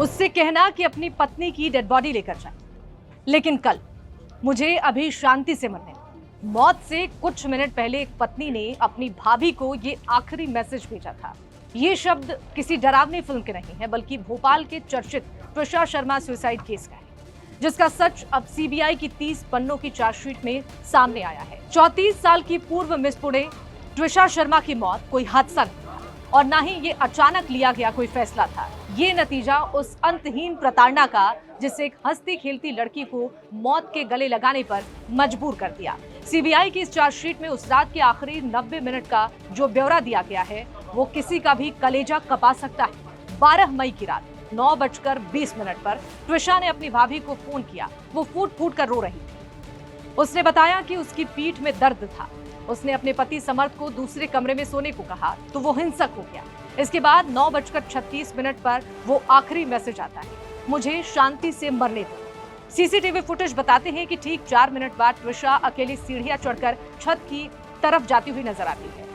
उससे कहना कि अपनी पत्नी की डेड बॉडी लेकर जाए, लेकिन कल मुझे अभी शांति से मरने दो। मौत से कुछ मिनट पहले एक पत्नी ने अपनी भाभी को ये आखिरी मैसेज भेजा था। ये शब्द किसी डरावनी फिल्म के नहीं है, बल्कि भोपाल के चर्चित त्रिशा शर्मा सुसाइड केस का है, जिसका सच अब सीबीआई की 30 पन्नों की चार्जशीट में सामने आया है। 34 साल की पूर्व मिस पुणे त्रिशा शर्मा की मौत कोई हादसा नहीं था, और न ही ये अचानक लिया गया कोई फैसला था। ये नतीजा उस अंतहीन प्रताड़ना का, जिससे एक हंसती खेलती लड़की को मौत के गले लगाने पर मजबूर कर दिया। सीबीआई की इस चार्जशीट में उस रात के आखिरी 90 मिनट का जो ब्यौरा दिया गया है, वो किसी का भी कलेजा कपा सकता है। 12 मई की रात 9:20 पर त्रिशा ने अपनी भाभी को फोन किया। वो फूट फूट कर रो रही थी। उसने बताया कि उसकी पीठ में दर्द था। उसने अपने पति समर्थ को दूसरे कमरे में सोने को कहा तो वो हिंसक हो गया। इसके बाद 9:36 पर वो आखिरी मैसेज आता है, मुझे शांति से मरने दो। सीसीटीवी फुटेज बताते हैं कि ठीक 4 मिनट बाद त्रिशा अकेली सीढ़ियां चढ़कर छत की तरफ जाती हुई नजर आती है।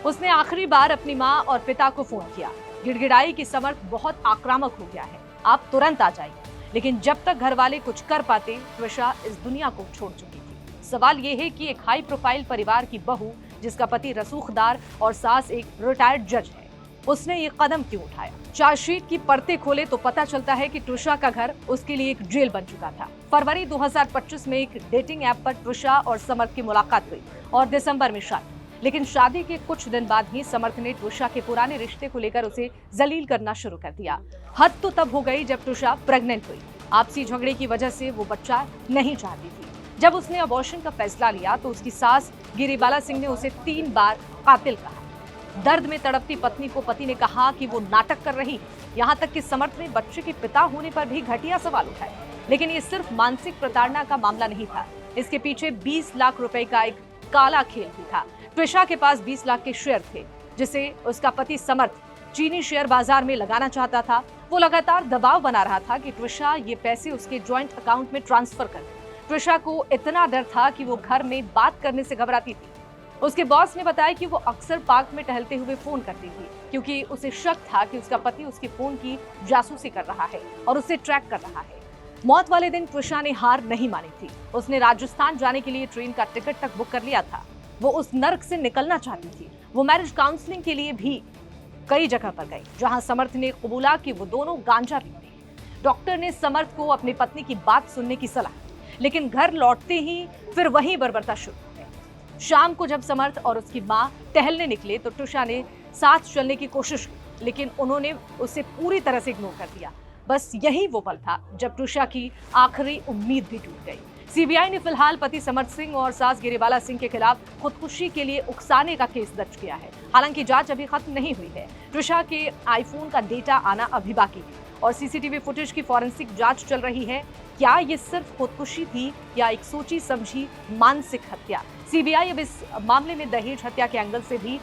उसने आखिरी बार अपनी मां और पिता को फोन किया। गिड़गिड़ाई कि समर्थ बहुत आक्रामक हो गया है, आप तुरंत आ जाइए। लेकिन जब तक घर वाले कुछ कर पाते, त्रिशा इस दुनिया को छोड़ चुकी थी। सवाल ये है कि एक हाई प्रोफाइल परिवार की बहू, जिसका पति रसूखदार और सास एक रिटायर्ड जज है, उसने ये कदम क्यों उठाया? चार्जशीट की परतें खोले तो पता चलता है कि त्रिशा का घर उसके लिए एक जेल बन चुका था। फरवरी 2025 में एक डेटिंग ऐप पर त्रिशा और समर्थ की मुलाकात हुई और दिसंबर में शादी। लेकिन शादी के कुछ दिन बाद ही समर्थ ने त्रिशा के पुराने रिश्ते को लेकर उसे जलील करना शुरू कर दिया। हद तो तब हो गई जब त्रिशा प्रेग्नेंट हुई। आपसी झगड़े की वजह से वो बच्चा नहीं चाहती थी। जब उसने अबॉर्शन का फैसला लिया तो उसकी सास गिरिबाला सिंह ने उसे 3 बार कातिल कहा। दर्द में तड़पती पत्नी को पति ने कहा कि वो नाटक कर रही। यहाँ तक कि समर्थ ने बच्चे के पिता होने पर भी घटिया सवाल उठाए। लेकिन ये सिर्फ मानसिक प्रताड़ना का मामला नहीं था, इसके पीछे 20 लाख रुपए का एक काला खेल भी था। त्रिशा के पास 20 लाख के शेयर थे, जिसे उसका पति समर्थ चीनी शेयर बाजार में लगाना चाहता था। वो लगातार दबाव बना रहा था कि त्रिशा ये पैसे उसके जॉइंट अकाउंट में ट्रांसफर कर दे। त्रिशा को इतना डर था कि वो घर में बात करने से घबराती थी। उसके बॉस ने बताया कि वो अक्सर पार्क में टहलते हुए फोन करती थी, क्योंकि उसे शक था कि उसका पति उसके फोन की जासूसी कर रहा है और उसे ट्रैक कर रहा है। मौत वाले दिन त्रिशा ने हार नहीं मानी थी। उसने राजस्थान जाने के लिए ट्रेन का टिकट तक बुक कर लिया था। वो उस नर्क से निकलना चाहती थी। वो मैरिज काउंसलिंग के लिए भी कई जगह पर गई, जहां समर्थ ने कबूला कि वो दोनों गांजा पीते। डॉक्टर ने समर्थ को अपनी पत्नी की बात सुनने की सलाह, लेकिन घर लौटते ही फिर वही बर्बरता शुरू हो गई। शाम को जब समर्थ और उसकी मां टहलने निकले तो त्रिशा ने साथ चलने की कोशिश की, लेकिन उन्होंने उसे पूरी तरह से इग्नोर कर दिया। बस यही वो पल था जब त्रिशा की आखिरी उम्मीद भी टूट गई। सीबीआई ने फिलहाल पति समर्थ सिंह और सास गिरिबाला सिंह के खिलाफ खुदकुशी के लिए उकसाने का केस दर्ज किया है। हालांकि जांच अभी खत्म नहीं हुई है। त्रिशा के आईफोन का डेटा आना अभी बाकी है और सीसीटीवी फुटेज की फॉरेंसिक जांच चल रही है। क्या ये सिर्फ खुदकुशी थी या एक सोची समझी मानसिक हत्या? सीबीआई अब इस मामले में दहेज हत्या के एंगल से भी